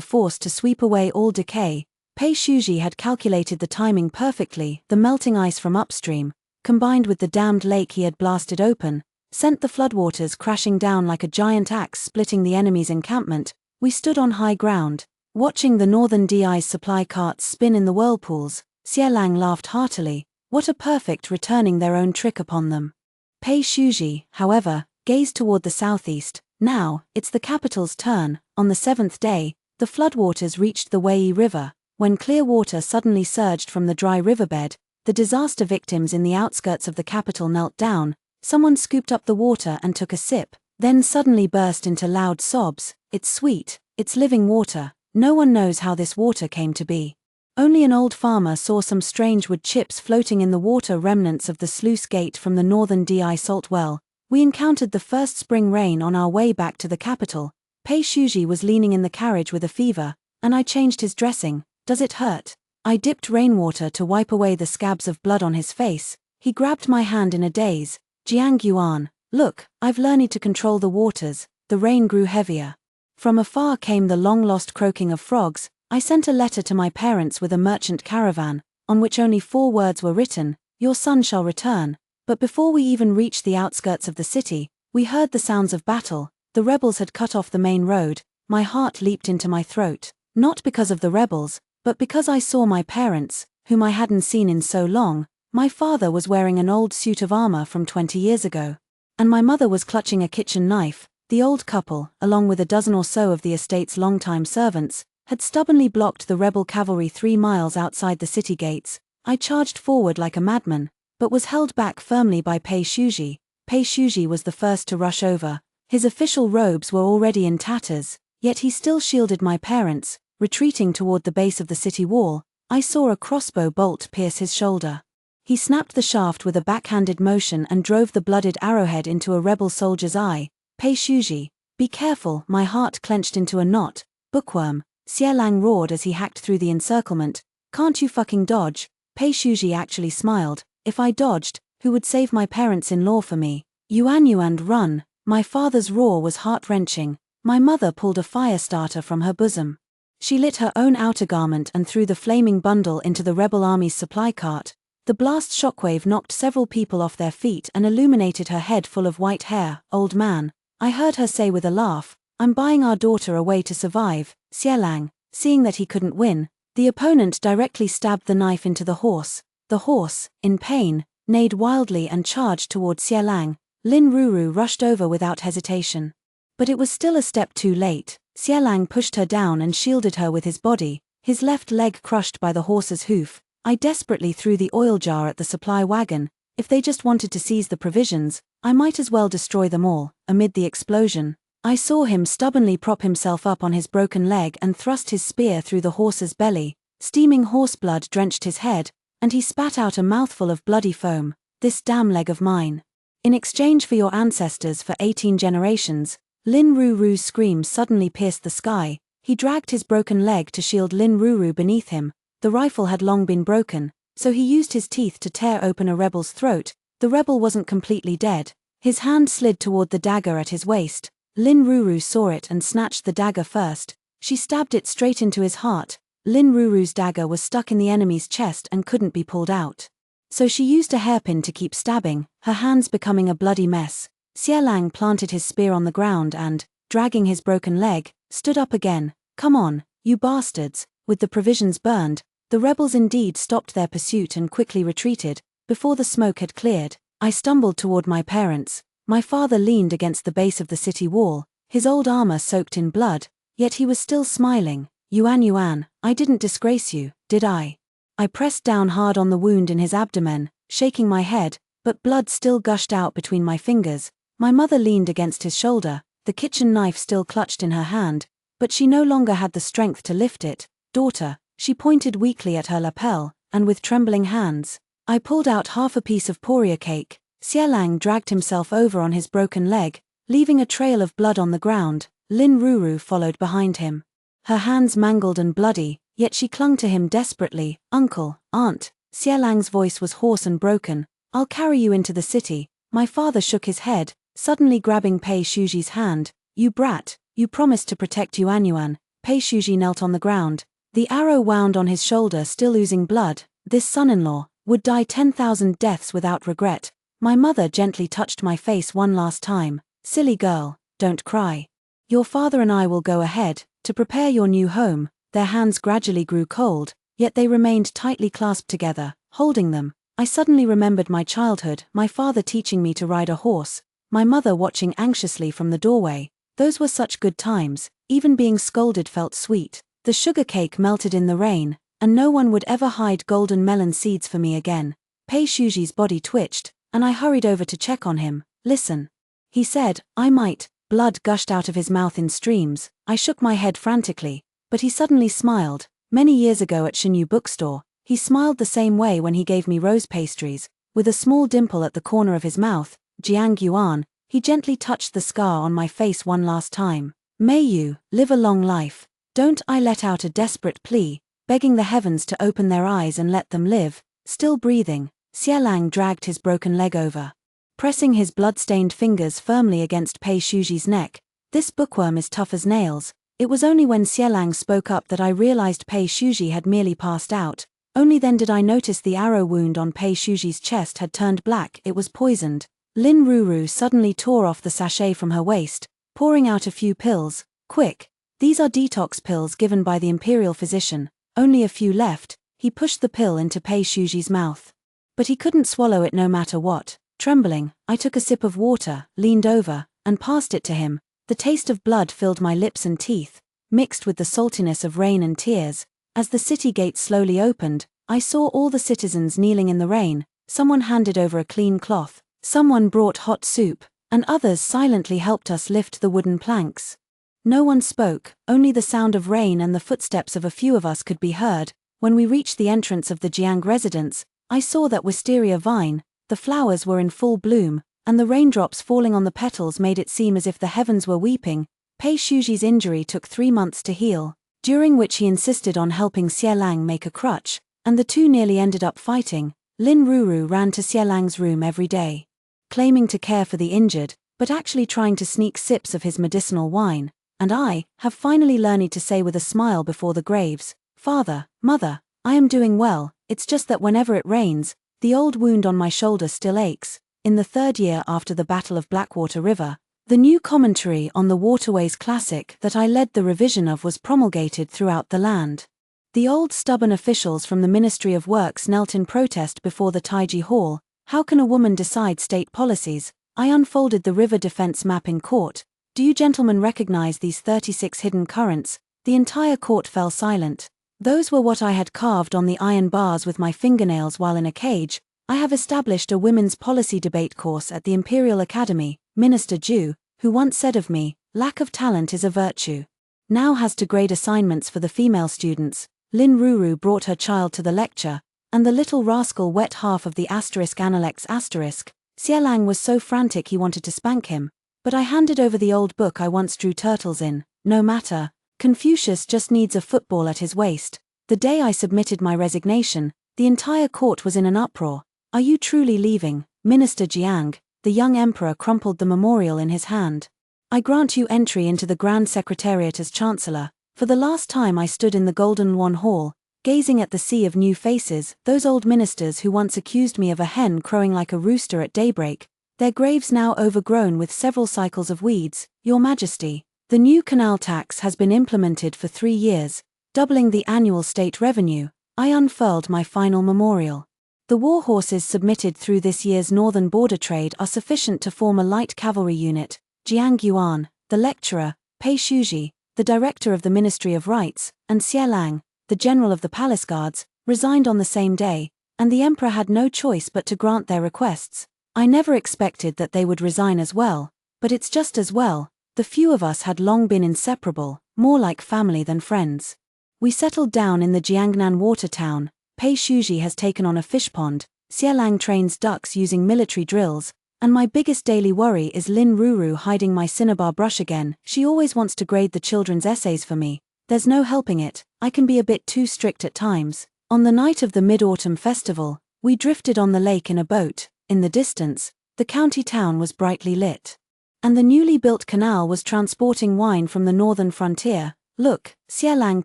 force to sweep away all decay. Pei Shuji had calculated the timing perfectly. The melting ice from upstream, combined with the dammed lake he had blasted open, sent the floodwaters crashing down like a giant axe splitting the enemy's encampment. We stood on high ground, watching the northern DI's supply carts spin in the whirlpools. Xielang laughed heartily. What a perfect returning their own trick upon them. Pei Shuji, however, gazed toward the southeast. Now, it's the capital's turn. On the 7th day, the floodwaters reached the Wei River. When clear water suddenly surged from the dry riverbed, the disaster victims in the outskirts of the capital knelt down. Someone scooped up the water and took a sip, then suddenly burst into loud sobs. It's sweet, it's living water. No one knows how this water came to be. Only an old farmer saw some strange wood chips floating in the water, remnants of the sluice gate from the northern DI salt well. We encountered the first spring rain on our way back to the capital. Pei Shuji was leaning in the carriage with a fever, and I changed his dressing. Does it hurt? I dipped rainwater to wipe away the scabs of blood on his face. He grabbed my hand in a daze. Jiang Yuan, look, I've learned to control the waters. The rain grew heavier. From afar came the long-lost croaking of frogs. I sent a letter to my parents with a merchant caravan, on which only 4 words were written, your son shall return. But before we even reached the outskirts of the city, we heard the sounds of battle. The rebels had cut off the main road. My heart leaped into my throat, not because of the rebels, but because I saw my parents, whom I hadn't seen in so long. My father was wearing an old suit of armor from 20 years ago. And my mother was clutching a kitchen knife. The old couple, along with a dozen or so of the estate's longtime servants, had stubbornly blocked the rebel cavalry 3 miles outside the city gates. I charged forward like a madman, but was held back firmly by Pei Shuji. Pei Shuji was the first to rush over. His official robes were already in tatters, yet he still shielded my parents. Retreating toward the base of the city wall, I saw a crossbow bolt pierce his shoulder. He snapped the shaft with a backhanded motion and drove the blooded arrowhead into a rebel soldier's eye. Pei Shuji, be careful. My heart clenched into a knot. Bookworm, Xie Lang roared as he hacked through the encirclement. Can't you fucking dodge? Pei Shuji actually smiled. If I dodged, who would save my parents-in-law for me? Yuan run. My father's roar was heart-wrenching. My mother pulled a fire starter from her bosom. She lit her own outer garment and threw the flaming bundle into the rebel army's supply cart. The blast shockwave knocked several people off their feet and illuminated her head full of white hair. Old man, I heard her say with a laugh, I'm buying our daughter a way to survive. Xie Lang, seeing that he couldn't win, the opponent directly stabbed the knife into the horse. The horse, in pain, neighed wildly and charged toward Xie Lang. Lin Ruru rushed over without hesitation. But it was still a step too late. Xie Lang pushed her down and shielded her with his body, his left leg crushed by the horse's hoof. I desperately threw the oil jar at the supply wagon. If they just wanted to seize the provisions, I might as well destroy them all. Amid the explosion, I saw him stubbornly prop himself up on his broken leg and thrust his spear through the horse's belly. Steaming horse blood drenched his head, and he spat out a mouthful of bloody foam. This damn leg of mine. In exchange for your ancestors for 18 generations, Lin Ruru's scream suddenly pierced the sky. He dragged his broken leg to shield Lin Ruru beneath him. The rifle had long been broken, so he used his teeth to tear open a rebel's throat. The rebel wasn't completely dead. His hand slid toward the dagger at his waist. Lin Ruru saw it and snatched the dagger first. She stabbed it straight into his heart. Lin Ruru's dagger was stuck in the enemy's chest and couldn't be pulled out. So she used a hairpin to keep stabbing, her hands becoming a bloody mess. Xie Lang planted his spear on the ground and, dragging his broken leg, stood up again. Come on, you bastards. With the provisions burned, the rebels indeed stopped their pursuit and quickly retreated. Before the smoke had cleared, I stumbled toward my parents. My father leaned against the base of the city wall, his old armor soaked in blood, yet he was still smiling. Yuan, I didn't disgrace you, did I? I pressed down hard on the wound in his abdomen, shaking my head, but blood still gushed out between my fingers. My mother leaned against his shoulder, the kitchen knife still clutched in her hand, but she no longer had the strength to lift it. Daughter, she pointed weakly at her lapel, and with trembling hands, I pulled out half a piece of poria cake. Xie Lang dragged himself over on his broken leg, leaving a trail of blood on the ground. Lin Ruru followed behind him. Her hands mangled and bloody, yet she clung to him desperately. Uncle, aunt, Xie Lang's voice was hoarse and broken. I'll carry you into the city. My father shook his head, suddenly grabbing Pei Shuji's hand. You brat, you promised to protect Yuan. Pei Shuji knelt on the ground. The arrow wound on his shoulder, still oozing blood. This son-in-law would die 10,000 deaths without regret. My mother gently touched my face one last time. Silly girl, don't cry. Your father and I will go ahead to prepare your new home. Their hands gradually grew cold, yet they remained tightly clasped together. Holding them, I suddenly remembered my childhood, my father teaching me to ride a horse, my mother watching anxiously from the doorway. Those were such good times. Even being scolded felt sweet. The sugar cake melted in the rain, and no one would ever hide golden melon seeds for me again. Pei Shuji's body twitched, and I hurried over to check on him. Listen, he said, I might. Blood gushed out of his mouth in streams. I shook my head frantically, but he suddenly smiled. Many years ago at Shinyu bookstore, he smiled the same way when he gave me rose pastries, with a small dimple at the corner of his mouth. Jiang Yuan, he gently touched the scar on my face one last time. May you live a long life. Don't I let out a desperate plea, begging the heavens to open their eyes and let them live. Still breathing, Xie dragged his broken leg over. Pressing his blood-stained fingers firmly against Pei Shuji's neck, "This bookworm is tough as nails." It was only when Xie spoke up that I realized Pei Shuji had merely passed out. Only then did I notice the arrow wound on Pei Shuji's chest had turned black. It was poisoned. Lin Ruru suddenly tore off the sachet from her waist, pouring out a few pills. "Quick! These are detox pills given by the imperial physician. Only a few left." He pushed the pill into Pei Shuji's mouth. But he couldn't swallow it no matter what. Trembling, I took a sip of water, leaned over, and passed it to him. The taste of blood filled my lips and teeth, mixed with the saltiness of rain and tears. As the city gates slowly opened, I saw all the citizens kneeling in the rain. Someone handed over a clean cloth, someone brought hot soup, and others silently helped us lift the wooden planks. No one spoke, only the sound of rain and the footsteps of a few of us could be heard. When we reached the entrance of the Jiang residence, I saw that wisteria vine. The flowers were in full bloom, and the raindrops falling on the petals made it seem as if the heavens were weeping. Pei Shuji's injury took 3 months to heal, during which he insisted on helping Xie make a crutch, and the two nearly ended up fighting. Lin Ruru ran to Xie room every day, claiming to care for the injured, but actually trying to sneak sips of his medicinal wine, and I have finally learned to say with a smile before the graves, "Father, Mother, I am doing well, it's just that whenever it rains, the old wound on my shoulder still aches." In the 3rd year after the Battle of Blackwater River, the new commentary on the Waterways Classic that I led the revision of was promulgated throughout the land. The old stubborn officials from the Ministry of Works knelt in protest before the Taiji Hall. "How can a woman decide state policies?" I unfolded the river defense map in court. "Do you gentlemen recognize these 36 hidden currents?" The entire court fell silent. Those were what I had carved on the iron bars with my fingernails while in a cage. I have established a women's policy debate course at the Imperial Academy. Minister Ju, who once said of me, "Lack of talent is a virtue," now has to grade assignments for the female students. Lin Ruru brought her child to the lecture, and the little rascal wet half of the *analects*. Xie was so frantic he wanted to spank him, but I handed over the old book I once drew turtles in. "No matter. Confucius just needs a football at his waist." The day I submitted my resignation, the entire court was in an uproar. "Are you truly leaving, Minister Jiang?" The young emperor crumpled the memorial in his hand. "I grant you entry into the Grand Secretariat as Chancellor." For the last time I stood in the Golden Yuan Hall, gazing at the sea of new faces, those old ministers who once accused me of a hen crowing like a rooster at daybreak, their graves now overgrown with several cycles of weeds. "Your Majesty, the new canal tax has been implemented for 3 years, doubling the annual state revenue." I unfurled my final memorial. "The war horses submitted through this year's northern border trade are sufficient to form a light cavalry unit." Jiang Yuan, the lecturer, Pei Shuji, the director of the Ministry of Rights, and Xie, the general of the palace guards, resigned on the same day, and the emperor had no choice but to grant their requests. I never expected that they would resign as well, but it's just as well. The few of us had long been inseparable, more like family than friends. We settled down in the Jiangnan water town. Pei Shuji has taken on a fish pond, Xie trains ducks using military drills, and my biggest daily worry is Lin Ruru hiding my cinnabar brush again. She always wants to grade the children's essays for me. There's no helping it, I can be a bit too strict at times. On the night of the Mid-Autumn Festival, we drifted on the lake in a boat. In the distance, the county town was brightly lit, and the newly built canal was transporting wine from the northern frontier. "Look," Xie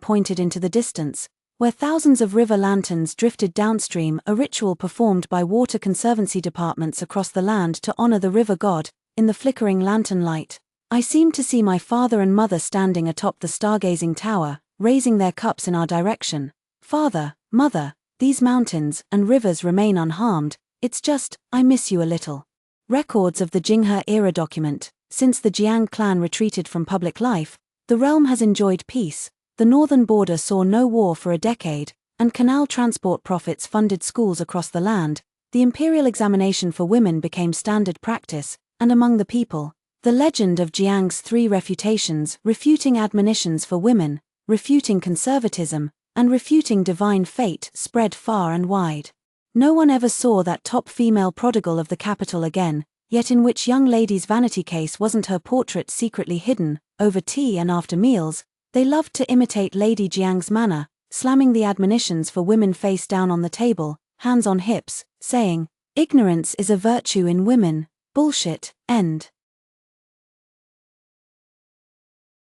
pointed into the distance, where thousands of river lanterns drifted downstream, a ritual performed by water conservancy departments across the land to honor the river god. In the flickering lantern light, I seemed to see my father and mother standing atop the stargazing tower, raising their cups in our direction. "Father, Mother, these mountains and rivers remain unharmed, it's just, I miss you a little." Records of the Jinghe era document, since the Jiang clan retreated from public life, the realm has enjoyed peace. The northern border saw no war for a decade, and canal transport profits funded schools across the land. The imperial examination for women became standard practice, and among the people, the legend of Jiang's 3 refutations, refuting admonitions for women, refuting conservatism, and refuting divine fate, spread far and wide. No one ever saw that top female prodigal of the capital again, yet in which young lady's vanity case wasn't her portrait secretly hidden. Over tea and after meals, they loved to imitate Lady Jiang's manner, slamming the admonitions for women face down on the table, hands on hips, saying, "Ignorance is a virtue in women, bullshit, end."